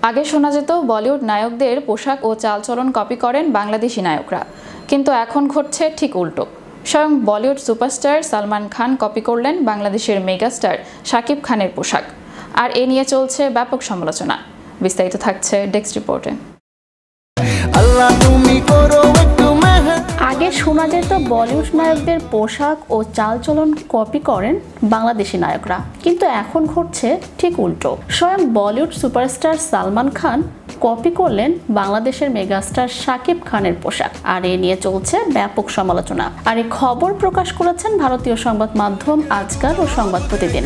আগে শোনা যেত বলিউড নায়কদের পোশাক ও চালচলন কপি করেন বাংলাদেশি নায়করা, কিন্তু এখন ঘটছে ঠিক উল্টো। স্বয়ং বলিউড সুপারস্টার সালমান খান কপি করলেন বাংলাদেশের মেগাস্টার শাকিব খানের পোশাক, আর এ নিয়ে চলছে ব্যাপক সমালোচনা। বিস্তারিত থাকছে ডেস্ক রিপোর্টে। আগে শোনা যেত বলিউড নায়কদের পোশাক ও চালচলন কপি করেন বাংলাদেশি নায়করা, কিন্তু এখন ঘটছে ঠিক উল্টো। স্বয়ং বলিউড সুপারস্টার সালমান খান কপি করলেন বাংলাদেশের মেগাস্টার শাকিব খানের পোশাক, আর এ নিয়ে চলছে ব্যাপক সমালোচনা। আর এই খবর প্রকাশ করেছেন ভারতীয় সংবাদ মাধ্যম আজকাল ও সংবাদ প্রতিদিন।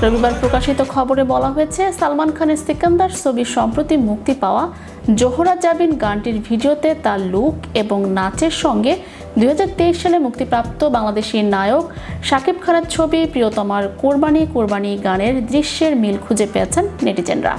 রবিবার প্রকাশিত খবরে বলা হয়েছে, সালমান খানের সিকান্দার ছবি সম্প্রতি মুক্তি পাওয়া জোহরা জাবিন গানটির ভিডিওতে তার লুক এবং নাচের সঙ্গে 2023 সালে মুক্তিপ্রাপ্ত বাংলাদেশি নায়ক শাকিব খানের ছবি প্রিয়তমার কোরবানি কোরবানি গানের দৃশ্যের মিল খুঁজে পেয়েছেন নেটিজেনরা।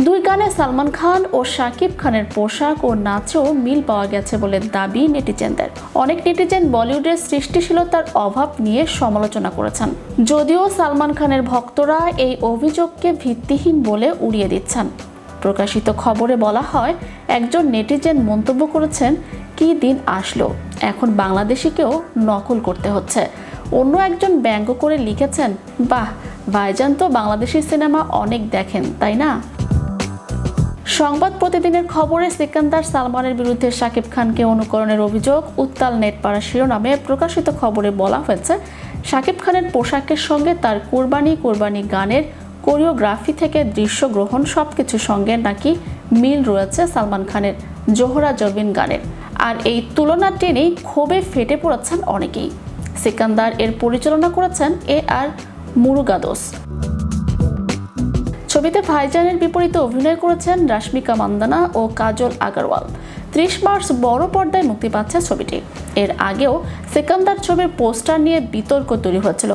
দুই গানে সালমান খান ও শাকিব খানের পোশাক ও নাচেও মিল পাওয়া গেছে বলে দাবি নেটিজেনদের। অনেক নেটিজেন বলিউডের সৃষ্টিশীলতার অভাব নিয়ে সমালোচনা করেছেন, যদিও সালমান খানের ভক্তরা এই অভিযোগকে ভিত্তিহীন বলে উড়িয়ে দিচ্ছেন। প্রকাশিত খবরে বলা হয়, একজন নেটিজেন মন্তব্য করেছেন, কি দিন আসলো, এখন বাংলাদেশিকেও নকল করতে হচ্ছে। অন্য একজন ব্যঙ্গ করে লিখেছেন, বাহ, ভাইজান তো বাংলাদেশি সিনেমা অনেক দেখেন, তাই না? সংবাদ প্রতিদিনের খবরে সিকান্দার সালমানের বিরুদ্ধে শাকিব খানকে অনুকরণের অভিযোগ উত্তাল নেটপাড়া শিরোনামে প্রকাশিত খবরে বলা হয়েছে, শাকিব খানের পোশাকের সঙ্গে তার কোরবানি কোরবানি গানের কোরিওগ্রাফি থেকে দৃশ্য গ্রহণ সবকিছুর সঙ্গে নাকি মিল রয়েছে সালমান খানের জোহরা জাবিন গানের। আর এই তুলনা টেনেই ক্ষোভে ফেটে পড়েছেন অনেকেই। সিকান্দার এর পরিচালনা করেছেন AR মুরুগাদোস। ছবিতে ভাইজানের বিপরীতে অভিনয় করেছেন রাশমিকা মান্দানা ও কাজল আগারওয়াল। 30 মার্চ বড় পর্দায় মুক্তি পাচ্ছে ছবিটি। এর আগেও সিকান্দার ছবির পোস্টার নিয়ে বিতর্ক তৈরি হয়েছিল।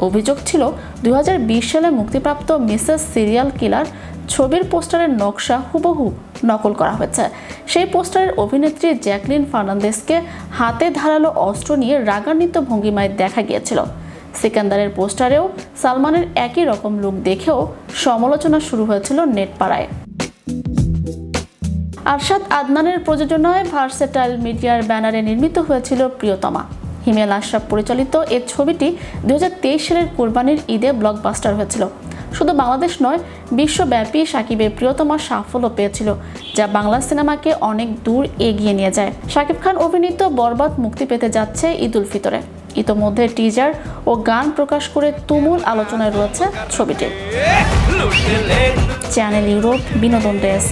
অভিযোগ ছিল 2020 সালে মুক্তিপ্রাপ্ত মিসেস সিরিয়াল কিলার ছবির পোস্টারের নকশা হুবহু নকল করা হয়েছে। সেই পোস্টারের অভিনেত্রী জ্যাকলিন ফার্নান্দেসকে হাতে ধারালো অস্ত্র নিয়ে রাগান্বিত ভঙ্গিমায় দেখা গিয়েছিল। সিকান্দারের পোস্টারেও সালমানের একই রকম লুক দেখেও সমালোচনা শুরু হয়েছিল নেটপাড়ায়। আরশাদ আদনানের প্রযোজনায় ভার্সেটাইল মিডিয়ার ব্যানারে নির্মিত হয়েছিল প্রিয়তমা। হিমেল আশরাফ পরিচালিত এই ছবিটি 2023 সালের কোরবানির ঈদে ব্লকবাস্টার হয়েছিল। শুধু বাংলাদেশ নয়, বিশ্বব্যাপী শাকিবের প্রিয়তমা সাফল্য পেয়েছিল, যা বাংলা সিনেমাকে অনেক দূর এগিয়ে নিয়ে যায়। শাকিব খান অভিনীত বরবাদ মুক্তি পেতে যাচ্ছে ঈদ উল ফিতরে। ইতোমধ্যে টিজার ও গান প্রকাশ করে তুমুল আলোচনায় রয়েছে ছবিটি। চ্যানেল ইউরোপ বিনোদন ডেস্ক।